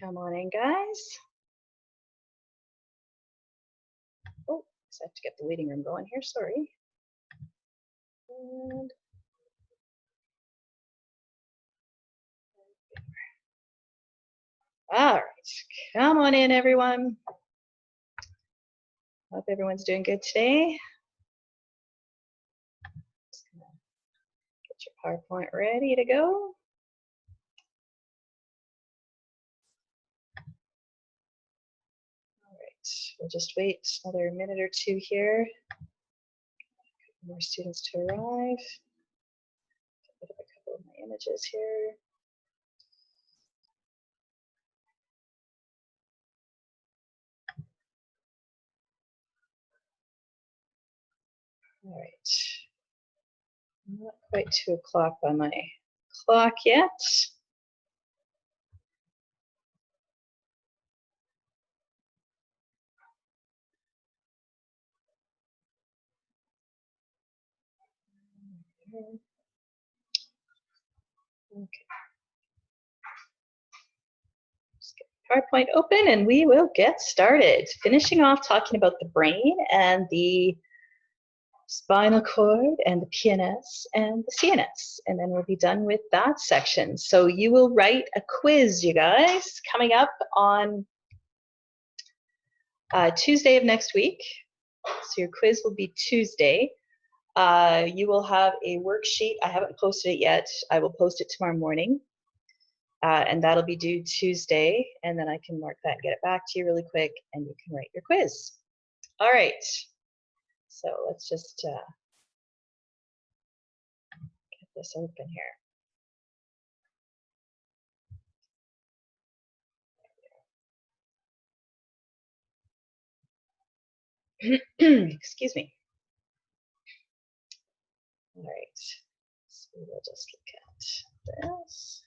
Come on in, guys. Oh, I have to get the waiting room going here, sorry. And all right, come on in, everyone. Hope everyone's doing good today. Just gonna get your PowerPoint ready to go. All right, we'll just wait another minute or two here. More students to arrive. Put up a couple of my images here. All right, not quite 2 o'clock by my clock yet. Okay. Just get PowerPoint open and we will get started. Finishing off talking about the brain and the spinal cord and the PNS and the CNS, and then we'll be done with that section. So you will write a quiz, you guys, coming up on Tuesday of next week. So your quiz will be Tuesday. You will have a worksheet. I haven't posted it yet. I will post it tomorrow morning. And that'll be due Tuesday, and then I can mark that and get it back to you really quick, and you can write your quiz. All right, so let's just get this open here. Excuse me. All right, so we'll just look at this.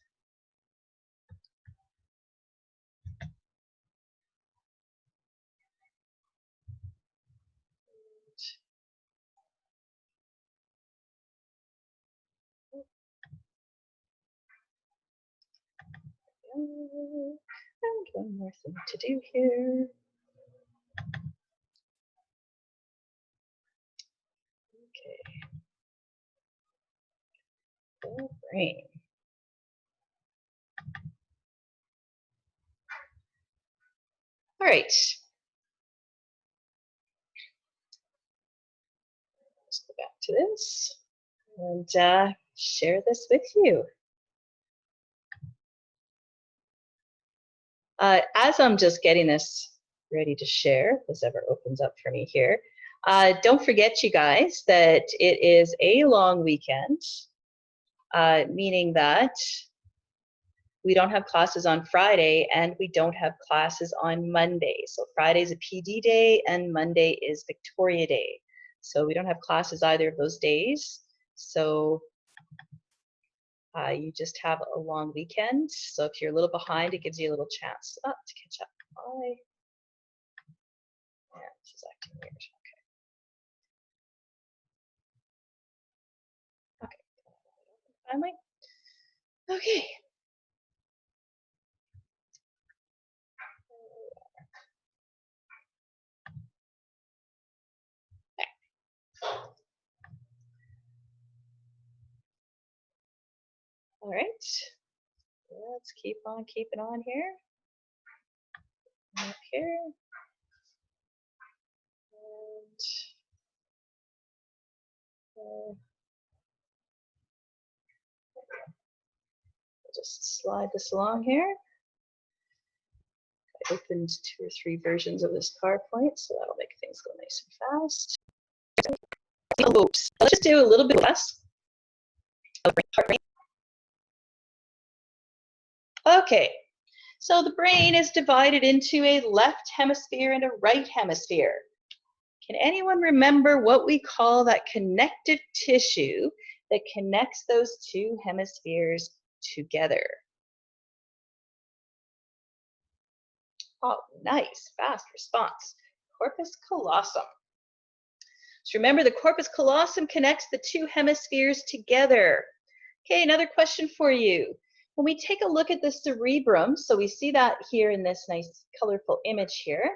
And one more thing to do here. Okay. The brain. All right. Let's go back to this and share this with you. As I'm just getting this ready to share, if this ever opens up for me here, don't forget, you guys, that it is a long weekend, meaning that we don't have classes on Friday and we don't have classes on Monday. So Friday is a PD day and Monday is Victoria Day. So we don't have classes either of those days. So you just have a long weekend. So if you're a little behind, it gives you a little chance to catch up. Yeah, this is acting weird. Okay. Okay. Finally. Okay. All right. Let's keep on keeping on here. Up here. And we'll just slide this along here. I opened 2 or 3 versions of this PowerPoint, so that'll make things go nice and fast. Oops. Let's just do a little bit less. Okay, so the brain is divided into a left hemisphere and a right hemisphere. Can anyone remember what we call that connective tissue that connects those 2 hemispheres together? Oh, nice, fast response. Corpus callosum. So remember, the corpus callosum connects the 2 hemispheres together. Okay, another question for you. When we take a look at the cerebrum, so we see that here in this nice colorful image here,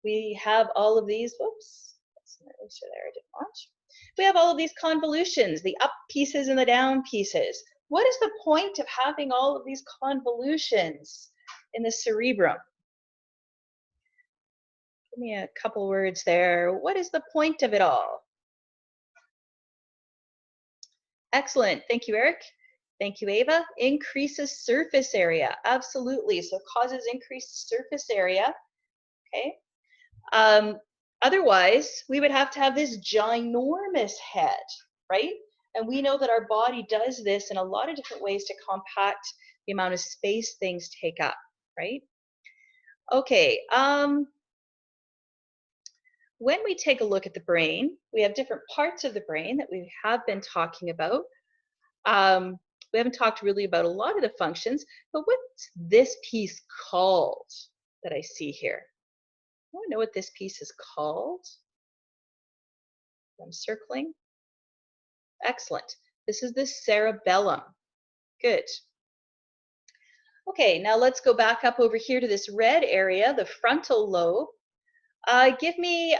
we have all of these, whoops, that's not there, I didn't watch. We have all of these convolutions, the up pieces and the down pieces. What is the point of having all of these convolutions in the cerebrum? Give me a couple words there. What is the point of it all? Excellent, thank you, Eric. Thank you, Ava. Increases surface area, absolutely. So causes increased surface area, okay? Otherwise, we would have to have this ginormous head, right? And we know that our body does this in a lot of different ways to compact the amount of space things take up, right? Okay, when we take a look at the brain, we have different parts of the brain that we have been talking about. We haven't talked really about a lot of the functions, but what's this piece called that I see here? I want to know what this piece is called. I'm circling. Excellent. This is the cerebellum. Good. Okay, now let's go back up over here to this red area, the frontal lobe. Give me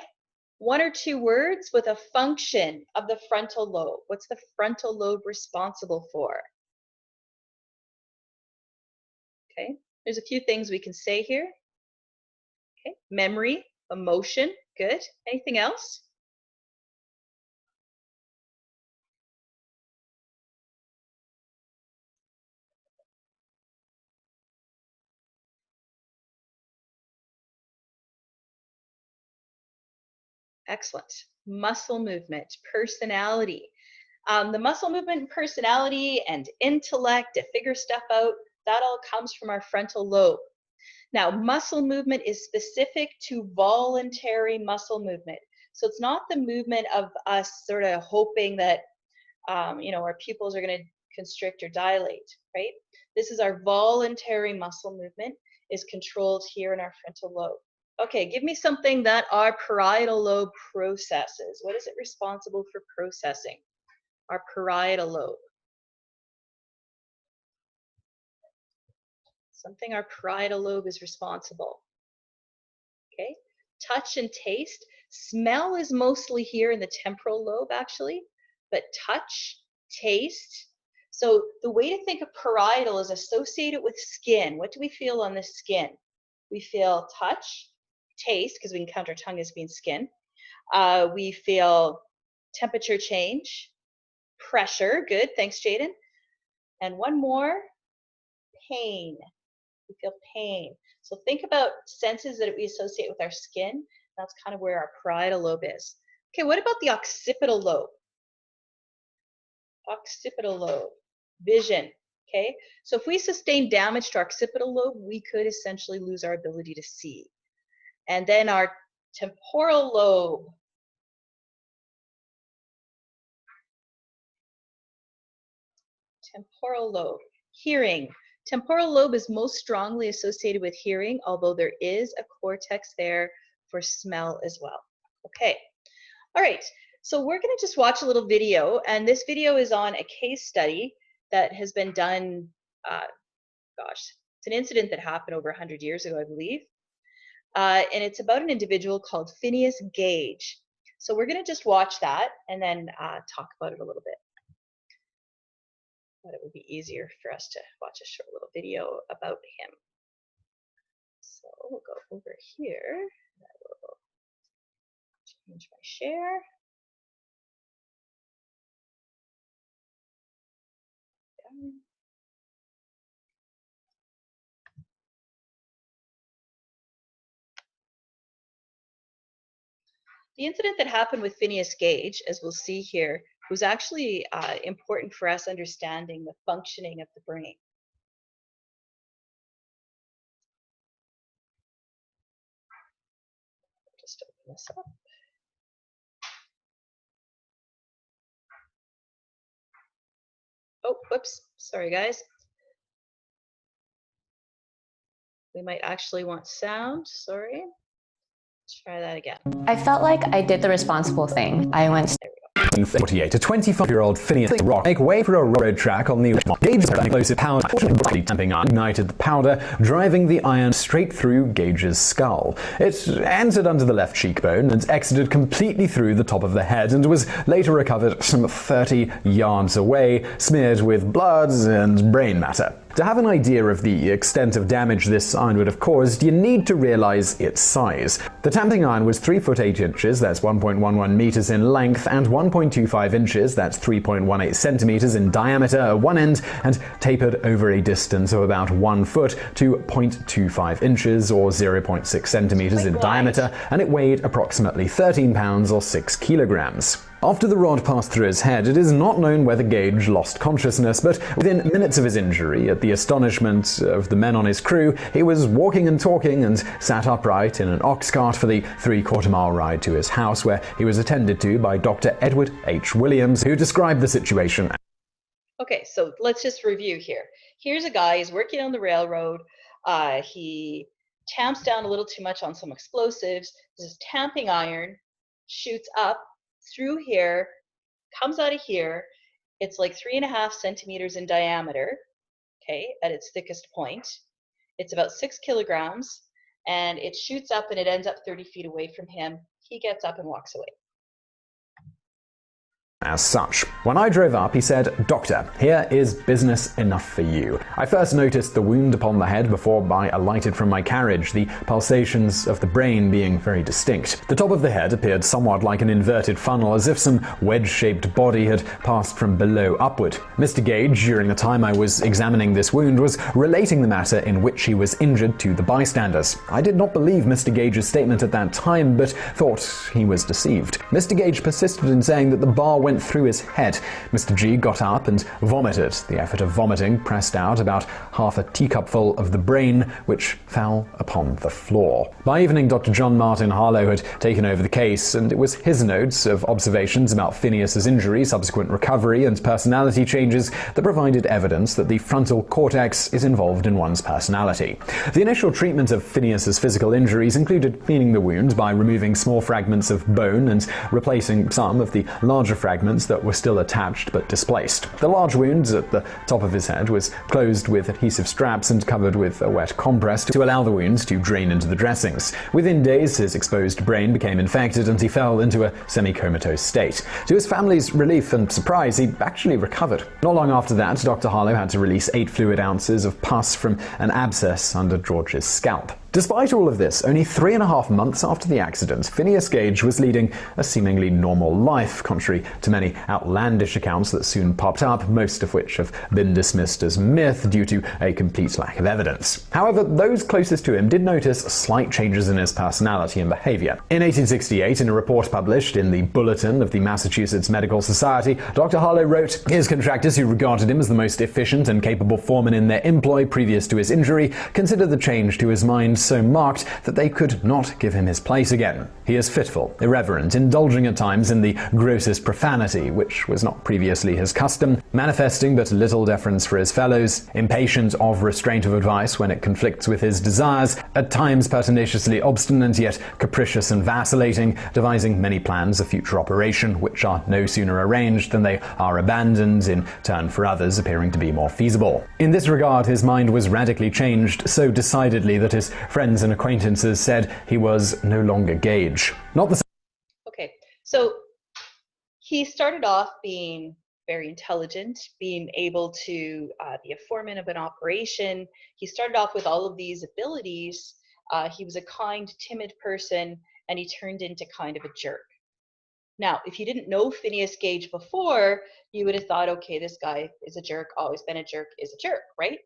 one or two words with a function of the frontal lobe. What's the frontal lobe responsible for? Okay, there's a few things we can say here. Okay, memory, emotion, good. Anything else? Excellent. Muscle movement, personality. The muscle movement and personality and intellect to figure stuff out, that all comes from our frontal lobe. Now, muscle movement is specific to voluntary muscle movement. So it's not the movement of us sort of hoping that, our pupils are going to constrict or dilate, right? This is our voluntary muscle movement is controlled here in our frontal lobe. Okay, give me something that our parietal lobe processes. What is it responsible for processing? Our parietal lobe. Something our parietal lobe is responsible. Okay, touch and taste. Smell is mostly here in the temporal lobe actually, but touch, taste. So the way to think of parietal is associated with skin. What do we feel on the skin? We feel touch, taste, because we can count our tongue as being skin. We feel temperature change, pressure, good, thanks Jaden. And one more, pain. We feel pain. So think about senses that we associate with our skin. That's kind of where our parietal lobe is. Okay, what about the occipital lobe? Occipital lobe, vision. Okay, so if we sustain damage to our occipital lobe, we could essentially lose our ability to see. And then our temporal lobe. Temporal lobe, hearing. Temporal lobe is most strongly associated with hearing, although there is a cortex there for smell as well. Okay, all right, so we're going to just watch a little video, and this video is on a case study that has been done, it's an incident that happened over 100 years ago, I believe, and it's about an individual called Phineas Gage. So we're going to just watch that and then talk about it a little bit. But it would be easier for us to watch a short little video about him. So we'll go over here. I will change my share. The incident that happened with Phineas Gage, as we'll see here, was actually important for us understanding the functioning of the brain. Just open this up. Oh, whoops, sorry guys. We might actually want sound, sorry. Let's try that again. I felt like I did the responsible thing. I went. There we go. 1948, a 25-year-old Phineas rock make way for a road track on the Gage's explosive powder tamping iron ignited the powder, driving the iron straight through Gage's skull. It entered under the left cheekbone and exited completely through the top of the head, and was later recovered some 30 yards away, smeared with blood and brain matter. To have an idea of the extent of damage this iron would have caused, you need to realize its size. The tamping iron was 3 foot 8 inches, that's 1.11 meters in length, and 1.25 inches, that's 3.18 centimeters in diameter at one end, and tapered over a distance of about 1 foot to 0.25 inches or 0.6 centimeters in diameter, and it weighed approximately 13 pounds or 6 kilograms. After the rod passed through his head, it is not known whether Gage lost consciousness, but within minutes of his injury, at the astonishment of the men on his crew, he was walking and talking and sat upright in an ox cart for the 3/4-mile ride to his house, where he was attended to by Dr. Edward H. Williams, who described the situation. Okay, so let's just review here. Here's a guy, he's working on the railroad. He tamps down a little too much on some explosives. This tamping iron shoots up through here, comes out of here. It's like 3.5 centimeters in diameter, okay, at its thickest point. It's about 6 kilograms, and it shoots up and it ends up 30 feet away from him. He gets up and walks away. As such, when I drove up, he said, "Doctor, here is business enough for you. I first noticed the wound upon the head before I alighted from my carriage, the pulsations of the brain being very distinct. The top of the head appeared somewhat like an inverted funnel, as if some wedge-shaped body had passed from below upward. Mr. Gage, during the time I was examining this wound, was relating the manner in which he was injured to the bystanders. I did not believe Mr. Gage's statement at that time, but thought he was deceived. Mr. Gage persisted in saying that the bar went through his head. Mr. G got up and vomited. The effort of vomiting pressed out about half a teacupful of the brain, which fell upon the floor." By evening, Dr. John Martin Harlow had taken over the case, and it was his notes of observations about Phineas's injury, subsequent recovery, and personality changes that provided evidence that the frontal cortex is involved in one's personality. The initial treatment of Phineas's physical injuries included cleaning the wound by removing small fragments of bone and replacing some of the larger fragments that were still attached but displaced. The large wound at the top of his head was closed with adhesive straps and covered with a wet compress to allow the wound to drain into the dressings. Within days, his exposed brain became infected and he fell into a semi-comatose state. To his family's relief and surprise, he actually recovered. Not long after that, Dr. Harlow had to release 8 fluid ounces of pus from an abscess under George's scalp. Despite all of this, only 3.5 months after the accident, Phineas Gage was leading a seemingly normal life, contrary to many outlandish accounts that soon popped up, most of which have been dismissed as myth due to a complete lack of evidence. However, those closest to him did notice slight changes in his personality and behavior. In 1868, in a report published in the Bulletin of the Massachusetts Medical Society, Dr. Harlow wrote, "His contractors, who regarded him as the most efficient and capable foreman in their employ previous to his injury, considered the change to his mind so marked that they could not give him his place again. He is fitful, irreverent, indulging at times in the grossest profanity, which was not previously his custom, manifesting but little deference for his fellows, impatient of restraint of advice when it conflicts with his desires, at times pertinaciously obstinate yet capricious and vacillating, devising many plans of future operation, which are no sooner arranged than they are abandoned in turn for others appearing to be more feasible. In this regard, his mind was radically changed, so decidedly that his friends and acquaintances said he was no longer Gage." Not the Okay, so he started off being very intelligent, being able to be a foreman of an operation. He started off with all of these abilities. He was a kind, timid person, and he turned into kind of a jerk. Now, if you didn't know Phineas Gage before, you would have thought, okay, this guy is a jerk, always been a jerk, is a jerk, right?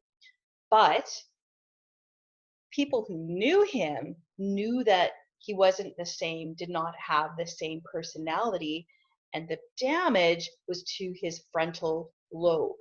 But people who knew him knew that he wasn't the same, did not have the same personality, and the damage was to his frontal lobe.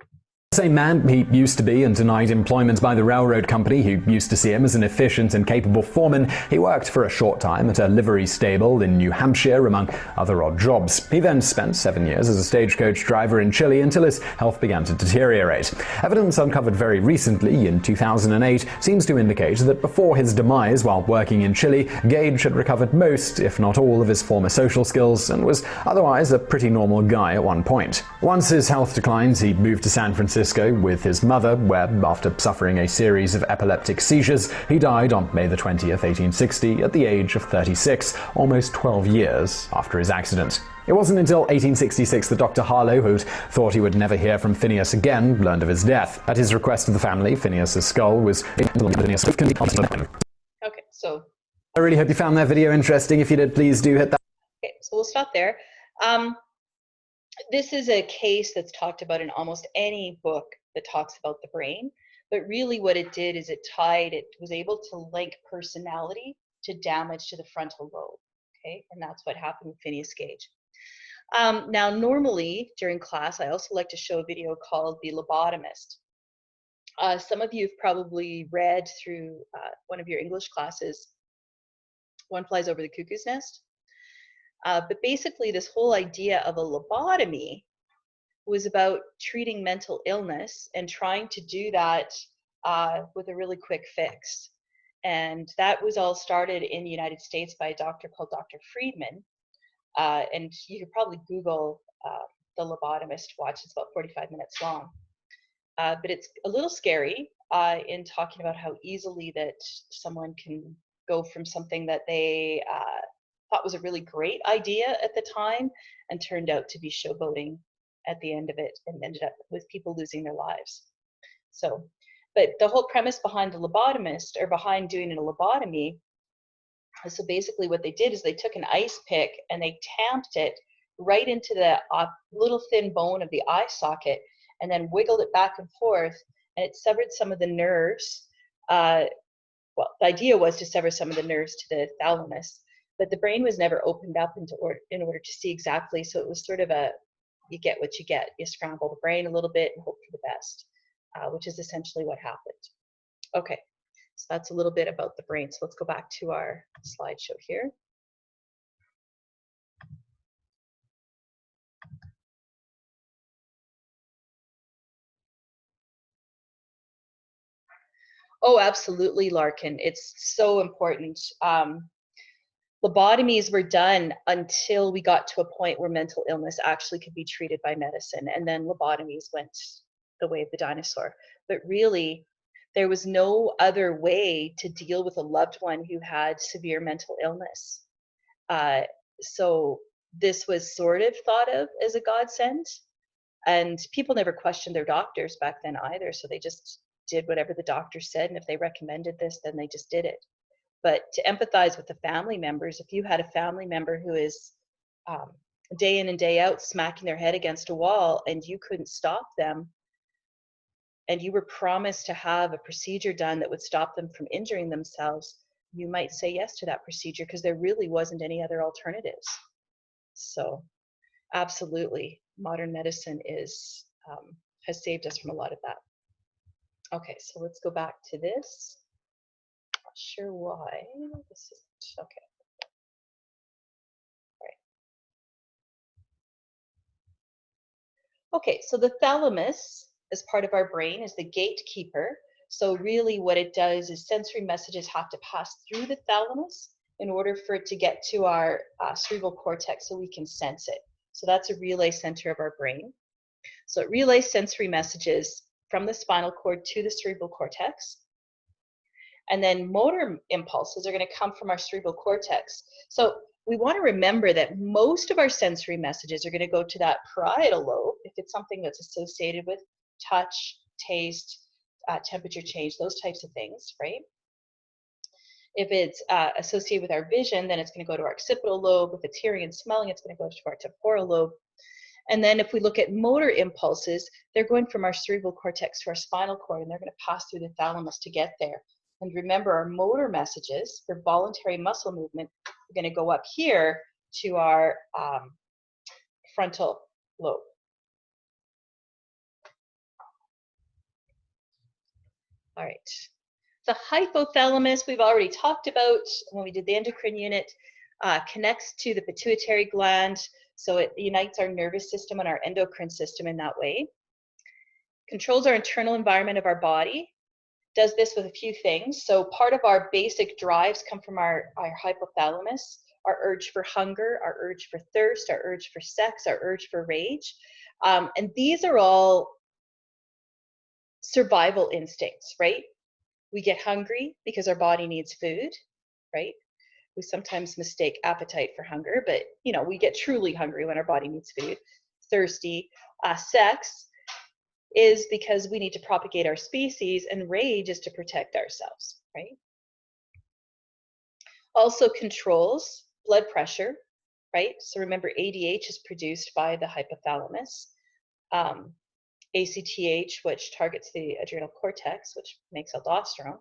Same man he used to be and denied employment by the railroad company who used to see him as an efficient and capable foreman. He worked for a short time at a livery stable in New Hampshire, among other odd jobs. He then spent 7 years as a stagecoach driver in Chile until his health began to deteriorate. Evidence uncovered very recently, in 2008, seems to indicate that before his demise while working in Chile, Gage had recovered most, if not all, of his former social skills and was otherwise a pretty normal guy at one point. Once his health declined, he moved to San Francisco with his mother, where, after suffering a series of epileptic seizures, he died on May 20th, 1860, at the age of 36, almost 12 years after his accident. It wasn't until 1866 that Dr. Harlow, who'd thought he would never hear from Phineas again, learned of his death. At his request of the family, Phineas's skull was... Okay, so... I really hope you found that video interesting. If you did, please do hit that. Okay, so we'll stop there. This is a case that's talked about in almost any book that talks about the brain, but really what it did is it was able to link personality to damage to the frontal lobe, okay? And that's what happened with Phineas Gage. Now, normally during class, I also like to show a video called The Lobotomist. Some of you have probably read through one of your English classes, One Flies Over the Cuckoo's Nest. But basically, this whole idea of a lobotomy was about treating mental illness and trying to do that with a really quick fix. And that was all started in the United States by a doctor called Dr. Friedman. And you could probably Google The Lobotomist, watch, it's about 45 minutes long. But it's a little scary in talking about how easily that someone can go from something that they thought was a really great idea at the time and turned out to be showboating at the end of it and ended up with people losing their lives. So, but the whole premise behind the lobotomist, or behind doing a lobotomy, so basically what they did is they took an ice pick and they tamped it right into the little thin bone of the eye socket and then wiggled it back and forth, and it severed some of the nerves. Well, the idea was to sever some of the nerves to the thalamus, but the brain was never opened up in order to see exactly. So it was sort of you get what you get. You scramble the brain a little bit and hope for the best, which is essentially what happened. Okay, so that's a little bit about the brain. So let's go back to our slideshow here. Oh, absolutely, Larkin. It's so important. Lobotomies were done until we got to a point where mental illness actually could be treated by medicine, and then lobotomies went the way of the dinosaur. But really, there was no other way to deal with a loved one who had severe mental illness. So this was sort of thought of as a godsend, and people never questioned their doctors back then either, so they just did whatever the doctor said, and if they recommended this, then they just did it. But to empathize with the family members, if you had a family member who is day in and day out smacking their head against a wall and you couldn't stop them, and you were promised to have a procedure done that would stop them from injuring themselves, you might say yes to that procedure because there really wasn't any other alternatives. So absolutely, modern medicine has saved us from a lot of that. Okay, so let's go back to this. Not sure why this isn't, okay. All right. Okay, so the thalamus, as part of our brain, is the gatekeeper. So really what it does is sensory messages have to pass through the thalamus in order for it to get to our cerebral cortex so we can sense it. So that's a relay center of our brain. So it relays sensory messages from the spinal cord to the cerebral cortex. And then motor impulses are going to come from our cerebral cortex. So we want to remember that most of our sensory messages are going to go to that parietal lobe if it's something that's associated with touch, taste, temperature change, those types of things, right? If it's associated with our vision, then it's going to go to our occipital lobe. If it's hearing and smelling, it's going to go to our temporal lobe. And then if we look at motor impulses, they're going from our cerebral cortex to our spinal cord, and they're going to pass through the thalamus to get there. And remember, our motor messages for voluntary muscle movement are going to go up here to our frontal lobe. All right. The hypothalamus we've already talked about when we did the endocrine unit, connects to the pituitary gland, so it unites our nervous system and our endocrine system in that way. Controls our internal environment of our body, does this with a few things. So part of our basic drives come from our hypothalamus, our urge for hunger, our urge for thirst, our urge for sex, our urge for rage. And these are all survival instincts, right? We get hungry because our body needs food, right? We sometimes mistake appetite for hunger, but you know, we get truly hungry when our body needs food. Thirsty. Sex is because we need to propagate our species, and rage is to protect ourselves, right? Also controls blood pressure, right? So remember, ADH is produced by the hypothalamus. ACTH, which targets the adrenal cortex, which makes aldosterone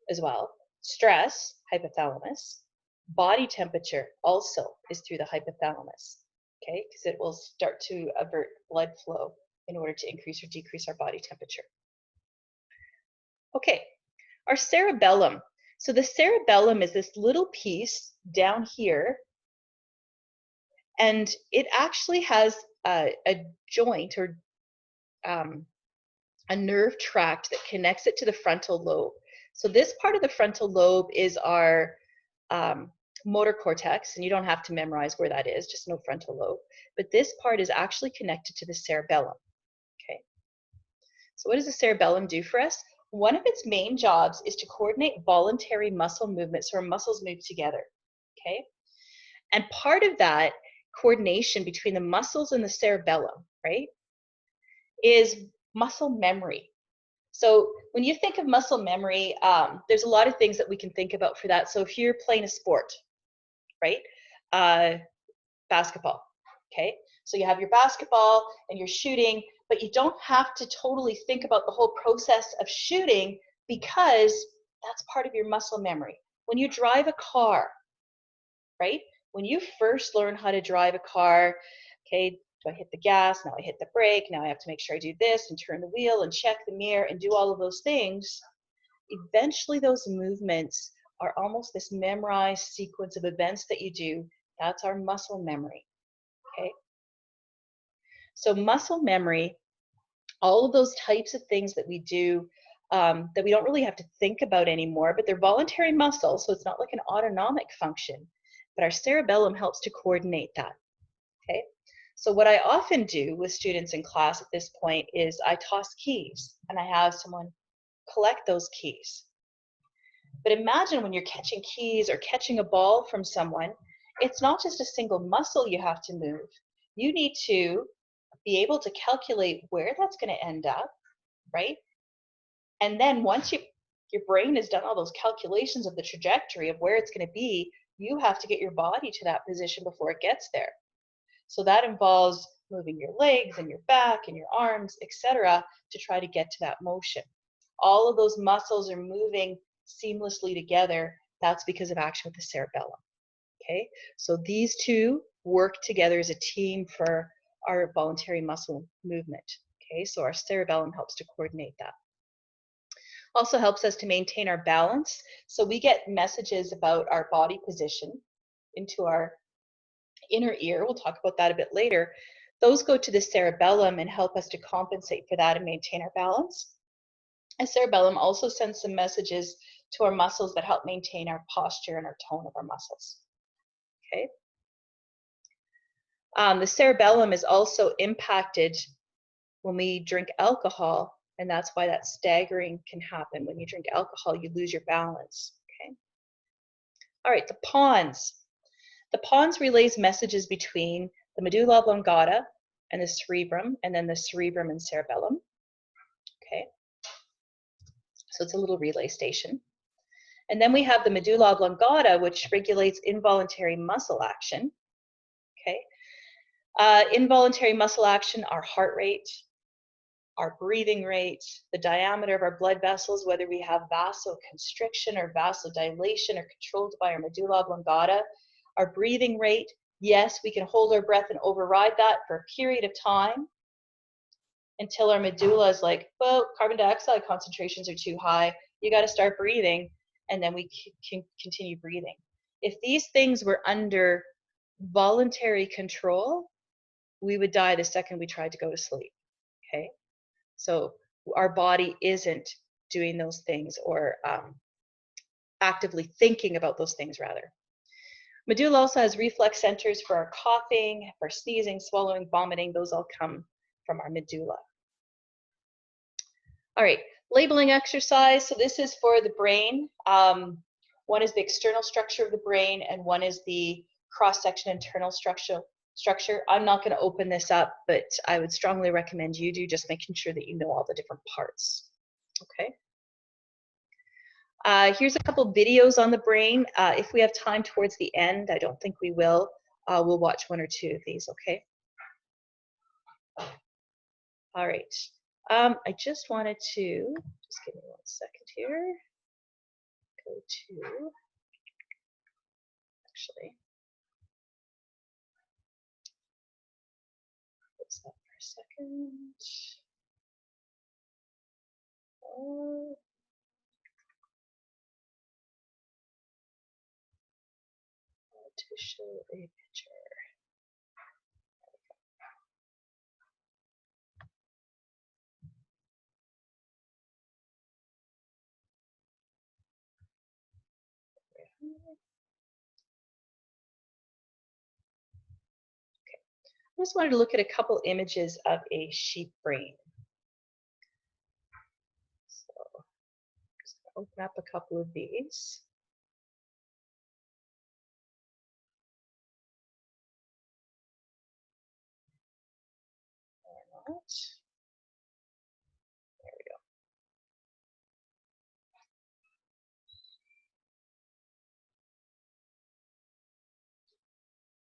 as well. Stress, hypothalamus. Body temperature also is through the hypothalamus, okay? Because it will start to avert blood flow in order to increase or decrease our body temperature. Okay, our cerebellum. So the cerebellum is this little piece down here, and it actually has a joint or a nerve tract that connects it to the frontal lobe. So this part of the frontal lobe is our motor cortex, and you don't have to memorize where that is, just know frontal lobe. But this part is actually connected to the cerebellum. Okay. So what does the cerebellum do for us? One of its main jobs is to coordinate voluntary muscle movements, so our muscles move together. Okay. And part of that coordination between the muscles and the cerebellum, right, is muscle memory. So when you think of muscle memory, there's a lot of things that we can think about for that. So if you're playing a sport, right, basketball, okay, so you have your basketball and you're shooting, but you don't have to totally think about the whole process of shooting because that's part of your muscle memory. When you drive a car, right, when you first learn how to drive a car, okay, do I hit the gas? Now I hit the brake. Now I have to make sure I do this and turn the wheel and check the mirror and do all of those things. Eventually those movements are almost this memorized sequence of events that you do. That's our muscle memory, okay? So muscle memory, all of those types of things that we do that we don't really have to think about anymore, but they're voluntary muscles, so it's not like an autonomic function, but our cerebellum helps to coordinate that, okay? So what I often do with students in class at this point is I toss keys and I have someone collect those keys. But imagine when you're catching keys or catching a ball from someone, it's not just a single muscle you have to move. You need to be able to calculate where that's going to end up, right? And then once your brain has done all those calculations of the trajectory of where it's going to be, you have to get your body to that position before it gets there. So that involves moving your legs and your back and your arms, etc., to try to get to that motion. All of those muscles are moving seamlessly together. That's because of action with the cerebellum. Okay, so these two work together as a team for our voluntary muscle movement. Okay, so our cerebellum helps to coordinate that. Also helps us to maintain our balance. So we get messages about our body position into our inner ear. We'll talk about that a bit later. Those go to the cerebellum and help us to compensate for that and maintain our balance. And cerebellum also sends some messages to our muscles that help maintain our posture and our tone of our muscles. Okay. The cerebellum is also impacted when we drink alcohol, and that's why that staggering can happen. When you drink alcohol, you lose your balance. Okay. All right, the pons. The pons relays messages between the medulla oblongata and the cerebrum, and then the cerebrum and cerebellum. Okay. So it's a little relay station. And then we have the medulla oblongata, which regulates involuntary muscle action. Okay. Involuntary muscle action, our heart rate, our breathing rate, the diameter of our blood vessels, whether we have vasoconstriction or vasodilation are controlled by our medulla oblongata. Our breathing rate, yes, we can hold our breath and override that for a period of time, until our medulla is like, well, carbon dioxide concentrations are too high. You got to start breathing, and then we can continue breathing. If these things were under voluntary control, we would die the second we tried to go to sleep. Okay, so our body isn't doing those things, or actively thinking about those things, rather. Medulla also has reflex centers for our coughing, for sneezing, swallowing, vomiting. Those all come from our medulla. All right, labeling exercise. So this is for the brain. One is the external structure of the brain, and one is the cross-section internal structure. I'm not going to open this up, but I would strongly recommend you do, just making sure that you know all the different parts. Okay. Here's a couple videos on the brain. If we have time towards the end, I don't think we will, we'll watch one or two of these, okay? All right. I just wanted to, just give me 1 second here, go to, actually, what's that for a second? To show a picture. Okay. I just wanted to look at a couple images of a sheep brain. So I'm just going to open up a couple of these. Or not. There we go.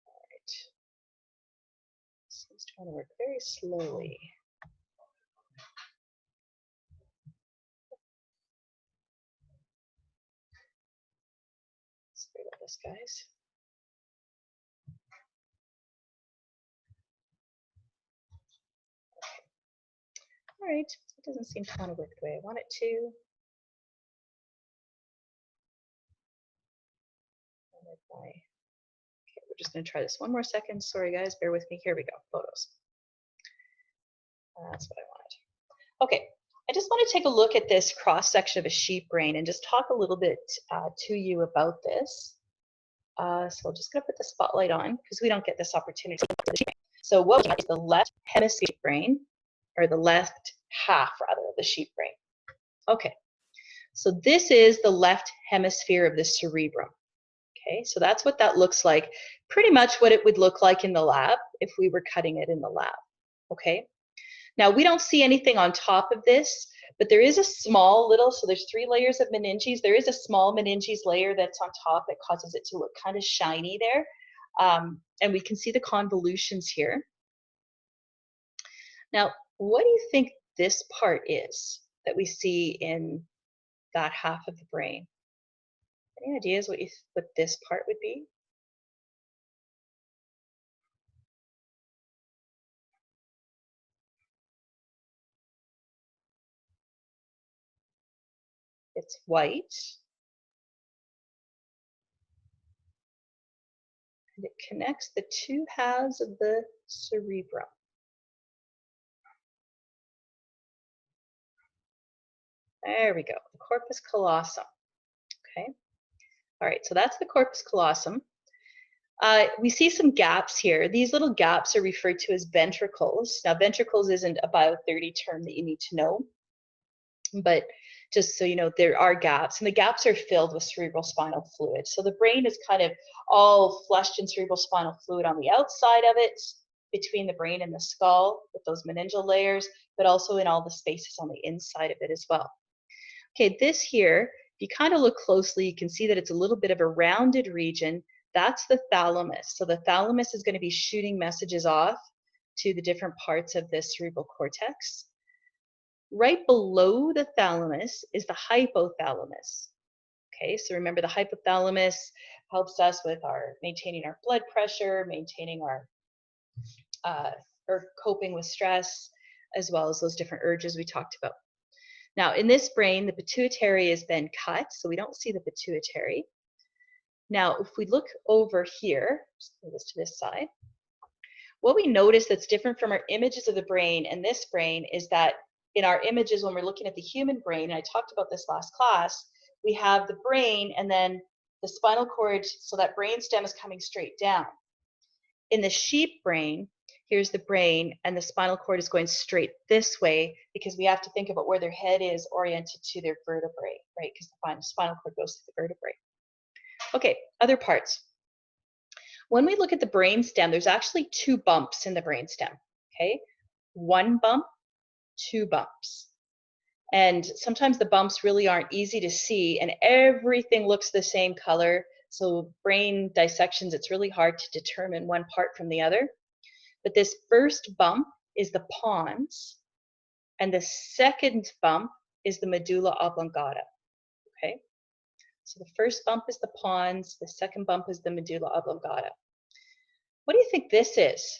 All right. This is trying to work very slowly. Sorry about this, guys. Okay. All right, it doesn't seem to want to work the way I want it to. Okay, we're just going to try this one more second. Sorry, guys, bear with me. Here we go. Photos. That's what I wanted. Okay, I just want to take a look at this cross section of a sheep brain and just talk a little bit to you about this. So I'm just going to put the spotlight on because we don't get this opportunity. So what we have is the left hemisphere brain, or the left half, rather, of the sheep brain. Okay, so this is the left hemisphere of the cerebrum. Okay, so that's what that looks like. Pretty much what it would look like in the lab if we were cutting it in the lab. Okay, now we don't see anything on top of this, but there is a small little, so there's 3 layers of meninges. There is a small meninges layer that's on top that causes it to look kind of shiny there. And we can see the convolutions here. Now, what do you think this part is that we see in that half of the brain? Any ideas what this part would be? It's white. And it connects the 2 halves of the cerebrum. There we go, the corpus callosum. Okay. All right, so that's the corpus callosum. We see some gaps here. These little gaps are referred to as ventricles. Now, ventricles isn't a Bio30 term that you need to know, but just so you know, there are gaps, and the gaps are filled with cerebral spinal fluid. So the brain is kind of all flushed in cerebral spinal fluid on the outside of it, between the brain and the skull with those meningeal layers, but also in all the spaces on the inside of it as well. Okay, this here, if you kind of look closely, you can see that it's a little bit of a rounded region. That's the thalamus. So the thalamus is going to be shooting messages off to the different parts of the cerebral cortex. Right below the thalamus is the hypothalamus. Okay, so remember the hypothalamus helps us with maintaining our blood pressure, maintaining our or coping with stress. as well as those different urges we talked about. Now, in this brain, the pituitary has been cut, so we don't see the pituitary. Now, if we look over here, just move this to this side, what we notice that's different from our images of the brain and this brain is that in our images, when we're looking at the human brain, and I talked about this last class, we have the brain and then the spinal cord, so that brain stem is coming straight down. In the sheep brain, here's the brain and the spinal cord is going straight this way because we have to think about where their head is oriented to their vertebrae, right? Because the spinal cord goes to the vertebrae. Okay, other parts. When we look at the brain stem, there's actually 2 bumps in the brain stem, okay? 1 bump, 2 bumps. And sometimes the bumps really aren't easy to see and everything looks the same color. So brain dissections, it's really hard to determine one part from the other. But this first bump is the pons and the second bump is the medulla oblongata, okay? So the first bump is the pons, the second bump is the medulla oblongata. What do you think this is?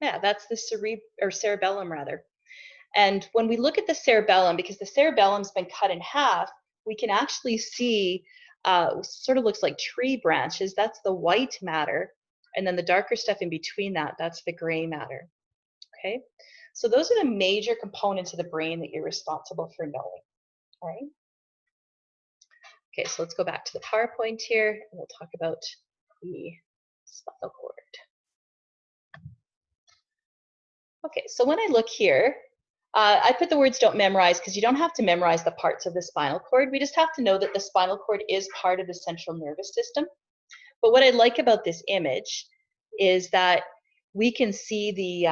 Yeah, that's the cerebellum rather. And when we look at the cerebellum, because the cerebellum's been cut in half, we can actually see sort of looks like tree branches. That's the white matter. And then the darker stuff in between that, that's the gray matter. Okay, so those are the major components of the brain that you're responsible for knowing. All right. Okay, so let's go back to the PowerPoint here and we'll talk about the spinal cord. Okay, so when I look here, I put the words don't memorize because you don't have to memorize the parts of the spinal cord. We just have to know that the spinal cord is part of the central nervous system. But what I like about this image is that we can see the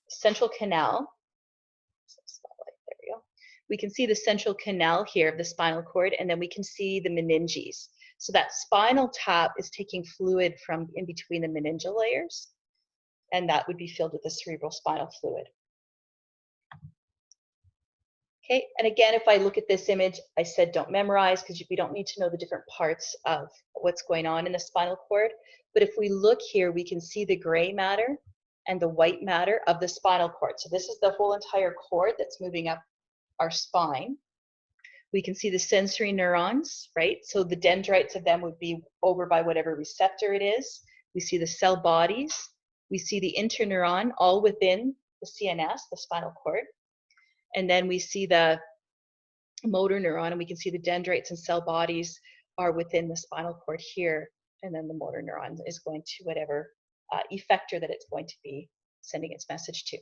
central canal. There we go. We can see the central canal here of the spinal cord, and then we can see the meninges. So that spinal tap is taking fluid from in between the meningeal layers, and that would be filled with the cerebral spinal fluid. Okay, and again, if I look at this image, I said don't memorize because we don't need to know the different parts of what's going on in the spinal cord. But if we look here, we can see the gray matter and the white matter of the spinal cord. So this is the whole entire cord that's moving up our spine. We can see the sensory neurons, right? So the dendrites of them would be over by whatever receptor it is. We see the cell bodies. We see the interneuron all within the CNS, the spinal cord. And then we see the motor neuron, and we can see the dendrites and cell bodies are within the spinal cord here. And then the motor neuron is going to whatever effector that it's going to be sending its message to.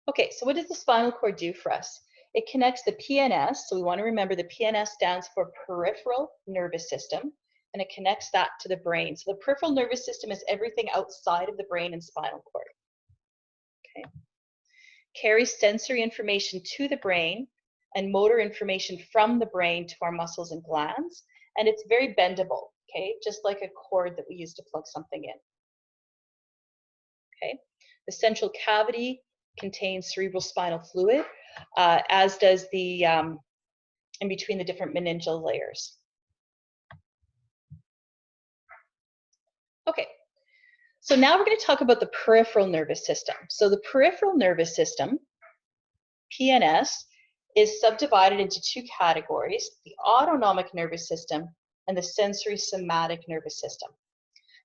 Okay, so what does the spinal cord do for us? It connects the PNS, so we want to remember the PNS stands for peripheral nervous system, and it connects that to the brain. So the peripheral nervous system is everything outside of the brain and spinal cord. Okay. Carries sensory information to the brain and motor information from the brain to our muscles and glands, and it's very bendable, okay, just like a cord that we use to plug something in. Okay, the central cavity contains cerebral spinal fluid, as does the in between the different meningeal layers. Okay, so now we're going to talk about the peripheral nervous system. So the peripheral nervous system, PNS, is subdivided into 2 categories, the autonomic nervous system and the sensory somatic nervous system.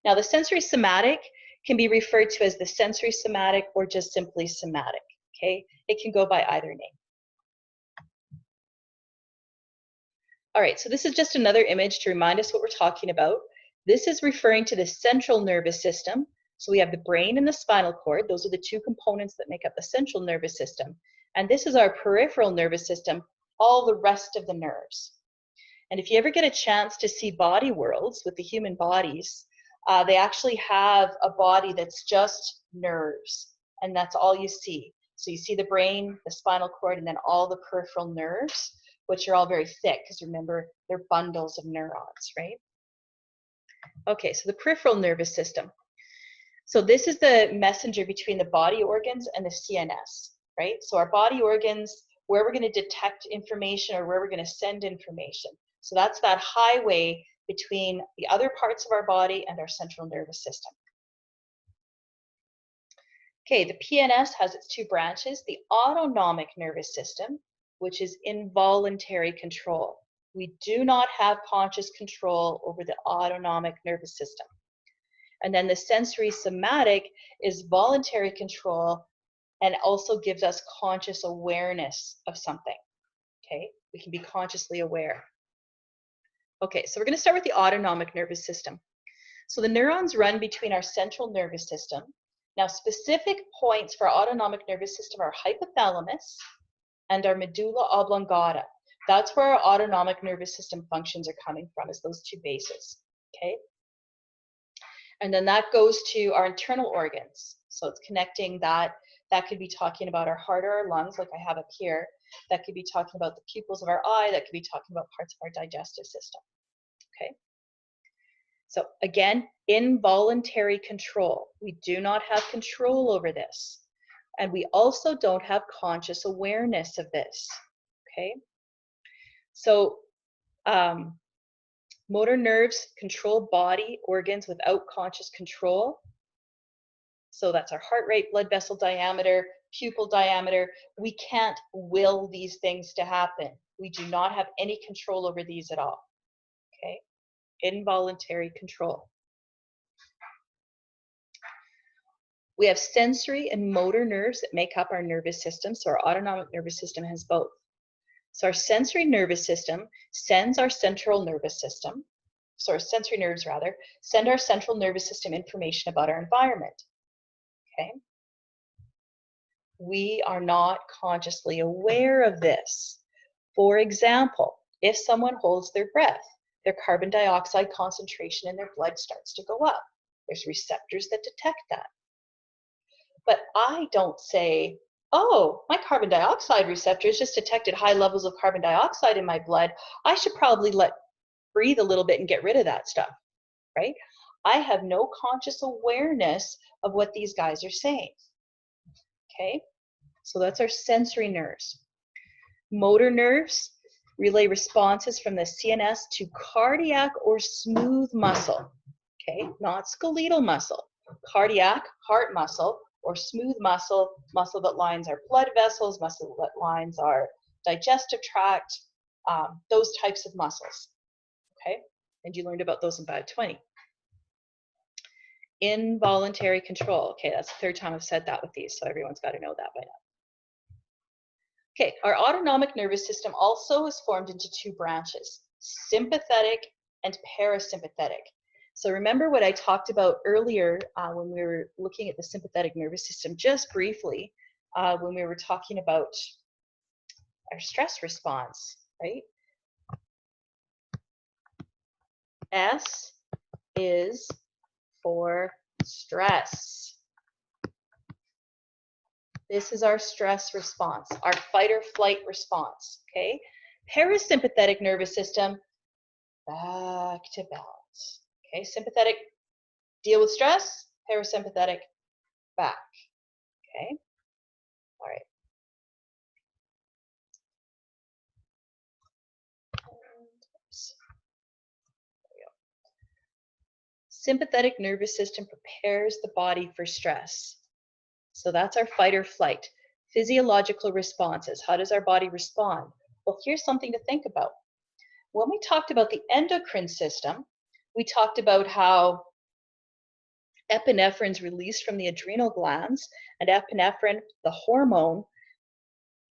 Now the sensory somatic can be referred to as the sensory somatic or just simply somatic, okay? It can go by either name. All right, so this is just another image to remind us what we're talking about. This is referring to the central nervous system. So we have the brain and the spinal cord. Those are the 2 components that make up the central nervous system. And this is our peripheral nervous system, all the rest of the nerves. And if you ever get a chance to see body worlds with the human bodies, they actually have a body that's just nerves, and that's all you see. So you see the brain, the spinal cord, and then all the peripheral nerves, which are all very thick, because remember, they're bundles of neurons, right? Okay, so the peripheral nervous system. So this is the messenger between the body organs and the CNS, right? So our body organs, where we're going to detect information or where we're going to send information. So that's that highway between the other parts of our body and our central nervous system. Okay, the PNS has its two branches, the autonomic nervous system, which is involuntary control. We do not have conscious control over the autonomic nervous system. And then the sensory somatic is voluntary control and also gives us conscious awareness of something. Okay, we can be consciously aware. Okay, so we're going to start with the autonomic nervous system. So the neurons run between our central nervous system. Now, specific points for our autonomic nervous system are hypothalamus and our medulla oblongata. That's where our autonomic nervous system functions are coming from, is those two bases. Okay, and then that goes to our internal organs. So it's connecting that. That could be talking about our heart or our lungs, like I have up here. That could be talking about the pupils of our eye. That could be talking about parts of our digestive system. Okay. So again, involuntary control. We do not have control over this. And we also don't have conscious awareness of this. Okay. So motor nerves control body organs without conscious control. So that's our heart rate, blood vessel diameter, pupil diameter. We can't will these things to happen. We do not have any control over these at all. Okay. Involuntary control. We have sensory and motor nerves that make up our nervous system. So our autonomic nervous system has both. So our sensory nervous system sends our central nervous system, so our sensory nerves rather, send our central nervous system information about our environment. Okay. We are not consciously aware of this. For example, if someone holds their breath, their carbon dioxide concentration in their blood starts to go up. There's receptors that detect that. But I don't say, oh, my carbon dioxide receptors just detected high levels of carbon dioxide in my blood. I should probably breathe a little bit and get rid of that stuff, right? I have no conscious awareness of what these guys are saying. Okay, so that's our sensory nerves. Motor nerves relay responses from the CNS to cardiac or smooth muscle, okay, not skeletal muscle. Cardiac, heart muscle, or smooth muscle, muscle that lines our blood vessels, muscle that lines our digestive tract, those types of muscles, okay? And you learned about those in Bio30. Involuntary control, okay, that's the third time I've said that with these, so everyone's got to know that by now. Okay, our autonomic nervous system also is formed into two branches, sympathetic and parasympathetic. So remember what I talked about earlier when we were looking at the sympathetic nervous system, just briefly, when we were talking about our stress response, right? S is for stress. This is our stress response, our fight or flight response, okay? Parasympathetic nervous system, back to balance, okay? Sympathetic, deal with stress, parasympathetic, back, okay? All right. Sympathetic nervous system prepares the body for stress. So that's our fight or flight. Physiological responses. How does our body respond? Well, here's something to think about. When we talked about the endocrine system, we talked about how epinephrine is released from the adrenal glands, and epinephrine, the hormone,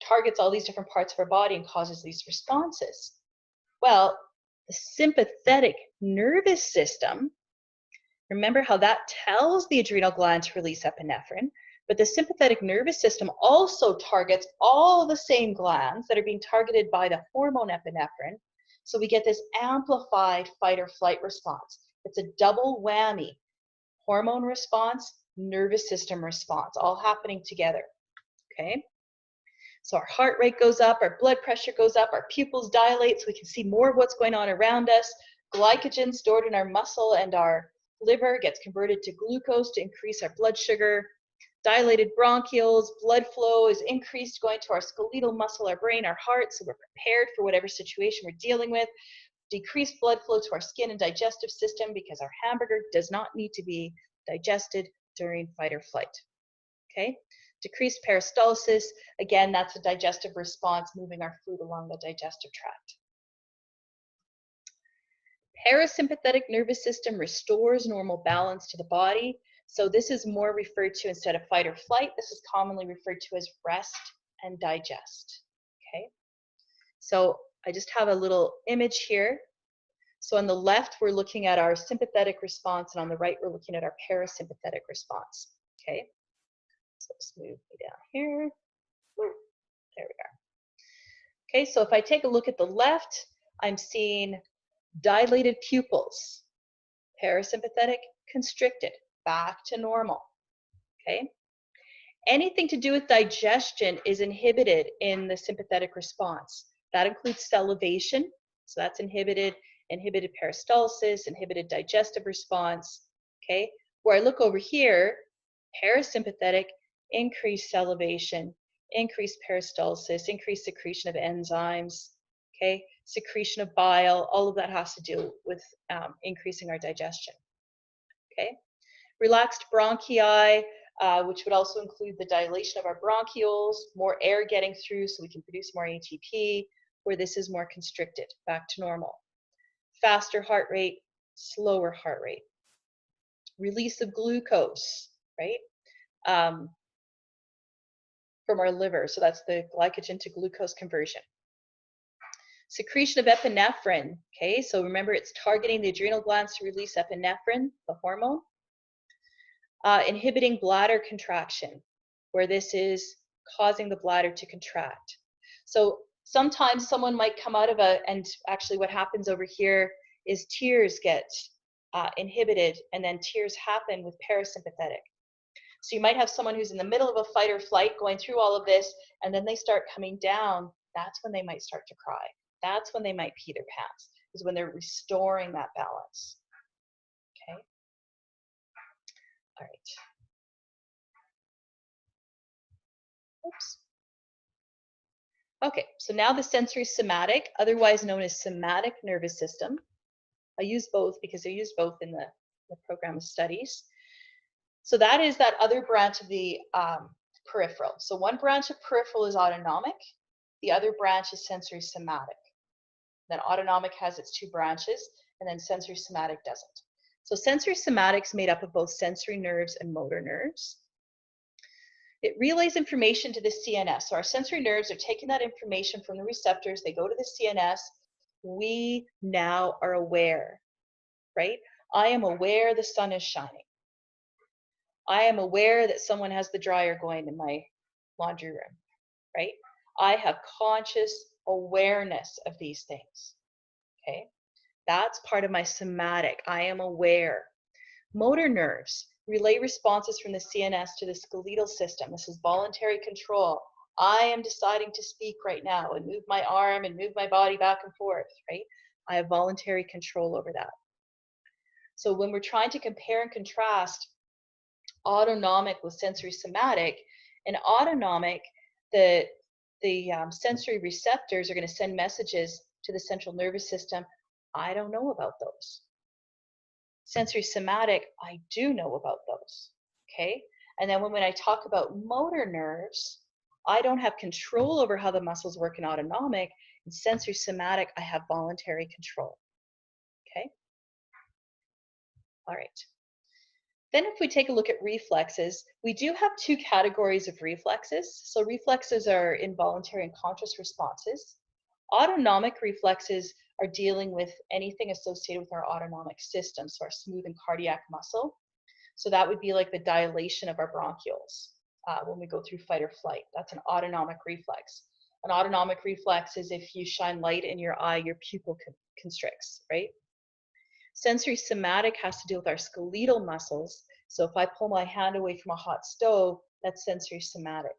targets all these different parts of our body and causes these responses. Well, the sympathetic nervous system, remember how that tells the adrenal gland to release epinephrine, but the sympathetic nervous system also targets all the same glands that are being targeted by the hormone epinephrine. So we get this amplified fight or flight response. It's a double whammy. Hormone response, nervous system response, all happening together, okay? So our heart rate goes up, our blood pressure goes up, our pupils dilate so we can see more of what's going on around us. Glycogen stored in our muscle and our liver gets converted to glucose to increase our blood sugar. Dilated bronchioles, blood flow is increased going to our skeletal muscle, our brain, our heart, so we're prepared for whatever situation we're dealing with. decreased blood flow to our skin and digestive system because our hamburger does not need to be digested during fight or flight. Okay? Decreased peristalsis, again, that's a digestive response, moving our food along the digestive tract. Parasympathetic nervous system restores normal balance to the body. So this is more referred to, instead of fight or flight, this is commonly referred to as rest and digest. Okay? So I just have a little image here. So on the left, we're looking at our sympathetic response, and on the right, we're looking at our parasympathetic response. Okay? So let's move me down here. Ooh, there we are. Okay, so if I take a look at the left, I'm seeing dilated pupils, parasympathetic, constricted, back to normal. Okay? Anything to do with digestion is inhibited in the sympathetic response. That includes salivation, so that's inhibited peristalsis, inhibited digestive response. Okay? Where I look over here, parasympathetic, increased salivation, increased peristalsis, increased secretion of enzymes, okay, secretion of bile, all of that has to do with increasing our digestion. Okay, relaxed bronchi, which would also include the dilation of our bronchioles, more air getting through so we can produce more ATP, where this is more constricted, back to normal. Faster heart rate, slower heart rate. Release of glucose, right? From our liver, so that's the glycogen to glucose conversion. Secretion of epinephrine, okay, so remember it's targeting the adrenal glands to release epinephrine, the hormone. Inhibiting bladder contraction, where this is causing the bladder to contract. So sometimes someone might come out of and actually what happens over here is tears get inhibited, and then tears happen with parasympathetic. So you might have someone who's in the middle of a fight or flight going through all of this, and then they start coming down. That's when they might start to cry. That's when they might pee their pants, is when they're restoring that balance. Okay? All right. Oops. Okay, so now the sensory somatic, otherwise known as somatic nervous system. I use both because I use both in the program of studies. So that is that other branch of the peripheral. So one branch of peripheral is autonomic, the other branch is sensory somatic. Then autonomic has its two branches, and then sensory somatic doesn't. So sensory somatic is made up of both sensory nerves and motor nerves. It relays information to the CNS. So our sensory nerves are taking that information from the receptors, they go to the CNS. We now are aware, right? I am aware the sun is shining. I am aware that someone has the dryer going in my laundry room, right? I have conscious awareness of these things, okay? That's part of my somatic. I am aware. Motor nerves relay responses from the CNS to the skeletal system. This is voluntary control. I am deciding to speak right now and move my arm and move my body back and forth, right? I have voluntary control over that. So when we're trying to compare and contrast autonomic with sensory somatic, in autonomic, the sensory receptors are going to send messages to the central nervous system. I don't know about those. Sensory somatic, I do know about those, okay? And then when I talk about motor nerves, I don't have control over how the muscles work in autonomic. In sensory somatic, I have voluntary control, okay? All right. Then if we take a look at reflexes, we do have two categories of reflexes. So reflexes are involuntary and conscious responses. Autonomic reflexes are dealing with anything associated with our autonomic system, so our smooth and cardiac muscle. So that would be like the dilation of our bronchioles when we go through fight or flight. That's an autonomic reflex. An autonomic reflex is if you shine light in your eye, your pupil constricts, right? Sensory somatic has to do with our skeletal muscles. So if I pull my hand away from a hot stove, that's sensory somatic.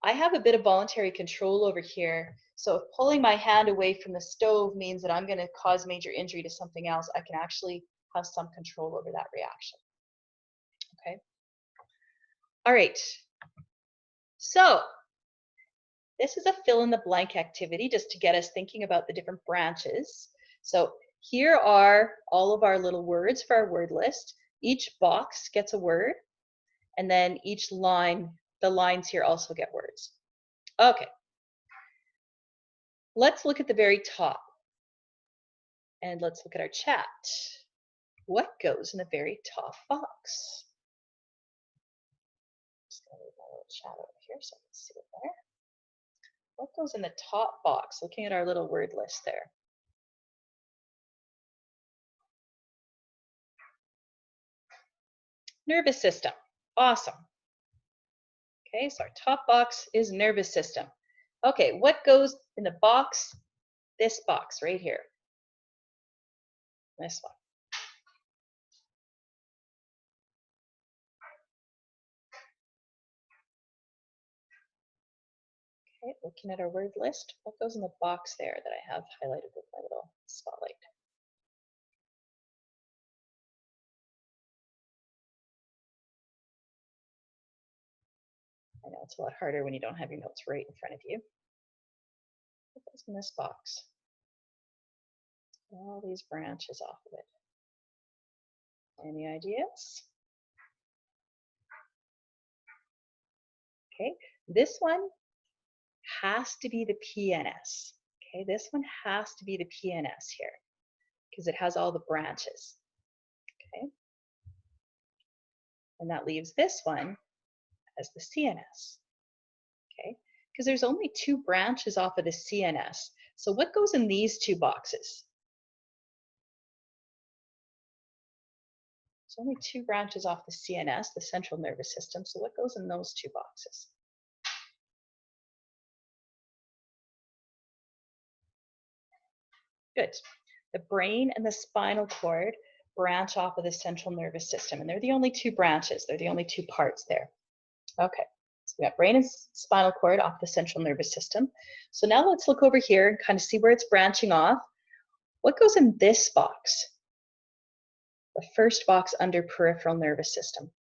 I have a bit of voluntary control over here. So if pulling my hand away from the stove means that I'm going to cause major injury to something else, I can actually have some control over that reaction. Okay. All right. So this is a fill in the blank activity just to get us thinking about the different branches. So here are all of our little words for our word list. Each box gets a word, and then each line, the lines here also get words. Okay. Let's look at the very top. And let's look at our chat. What goes in the very top box? Just gonna leave my little chat over here so I can see it better. What goes in the top box? Looking at our little word list there. Nervous system. Awesome. Okay, so our top box is nervous system. Okay, what goes in the box? This box right here. This one. Okay, looking at our word list, what goes in the box there that I have highlighted with my little spotlight? I know it's a lot harder when you don't have your notes right in front of you. What goes in this box? All these branches off of it. Any ideas? Okay, this one has to be the PNS. Okay, this one has to be the PNS here because it has all the branches. Okay, and that leaves this one as the CNS. Okay, because there's only 2 branches off of the CNS. So what goes in these 2 boxes? There's only 2 branches off the CNS, the central nervous system. So what goes in those 2 boxes? Good. The brain and the spinal cord branch off of the central nervous system, and they're the only 2 branches. They're the only 2 parts there. Okay, so we got brain and spinal cord off the central nervous system. So now let's look over here and kind of see where it's branching off. What goes in this box? The first box under peripheral nervous system.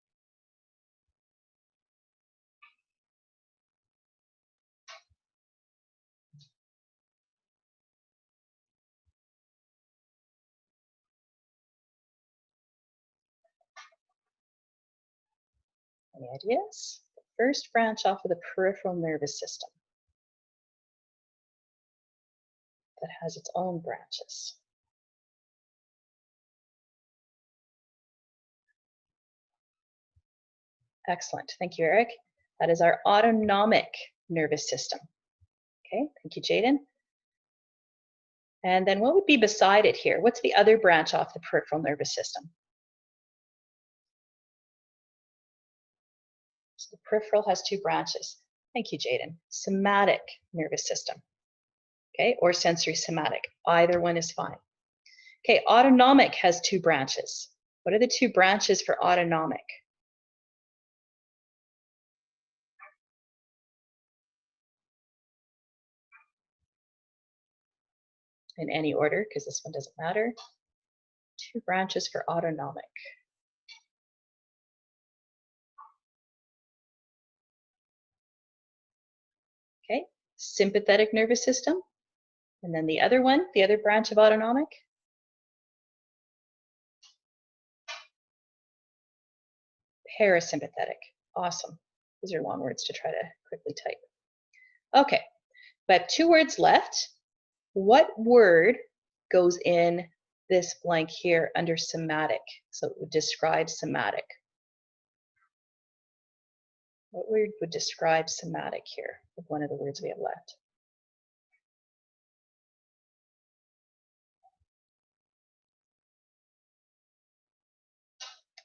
Any ideas? The first branch off of the peripheral nervous system that has its own branches. Excellent. Thank you, Eric. That is our autonomic nervous system. Okay, thank you, Jaden. And then what would be beside it here? What's the other branch off the peripheral nervous system? So the peripheral has 2 branches. Thank you, Jaden. Somatic nervous system. Okay, or sensory somatic. Either one is fine. Okay, autonomic has 2 branches. What are the 2 branches for autonomic? In any order, because this one doesn't matter. 2 branches for autonomic. Okay, sympathetic nervous system. And then the other one, the other branch of autonomic. Parasympathetic. Awesome. These are long words to try to quickly type. Okay, we have 2 words left. What word goes in this blank here under somatic? So it would describe somatic. What word would describe somatic here with one of the words we have left?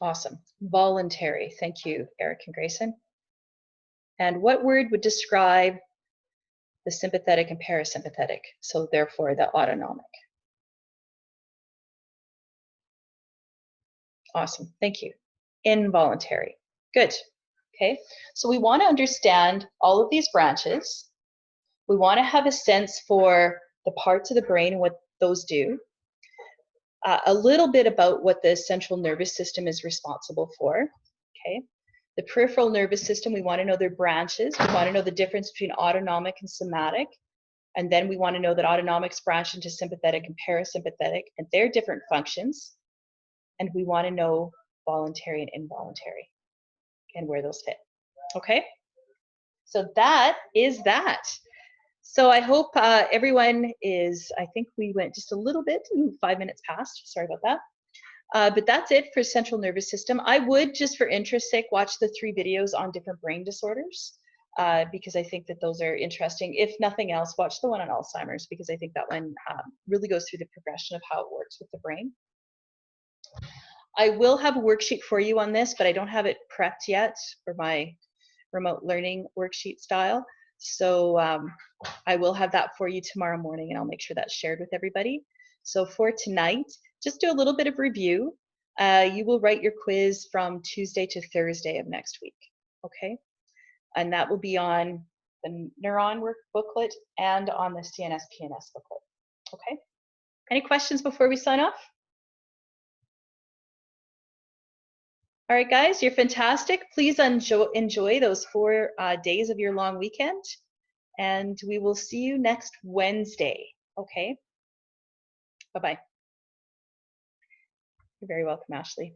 Awesome. Voluntary. Thank you, Eric and Grayson. And what word would describe the sympathetic and parasympathetic? So therefore the autonomic. Awesome. Thank you. Involuntary. Good. Okay. So we want to understand all of these branches. We want to have a sense for the parts of the brain and what those do. A little bit about what the central nervous system is responsible for. Okay. The peripheral nervous system, we want to know their branches. We want to know the difference between autonomic and somatic. And then we want to know that autonomics branch into sympathetic and parasympathetic and their different functions. And we want to know voluntary and involuntary and where those fit. Okay? So that is that. So I hope everyone is, I think we went just a little bit, 5 minutes past, sorry about that. But that's it for central nervous system. I would, just for interest's sake, watch the 3 videos on different brain disorders because I think that those are interesting. If nothing else, watch the one on Alzheimer's because I think that one really goes through the progression of how it works with the brain. I will have a worksheet for you on this, but I don't have it prepped yet for my remote learning worksheet style. So I will have that for you tomorrow morning, and I'll make sure that's shared with everybody. So for tonight, just do a little bit of review. You will write your quiz from Tuesday to Thursday of next week, okay? And that will be on the Neuron Work booklet and on the CNS PNS booklet, okay? Any questions before we sign off? All right, guys, you're fantastic. Please enjoy those 4 days of your long weekend, and we will see you next Wednesday, okay? Bye-bye. You're very welcome, Ashley.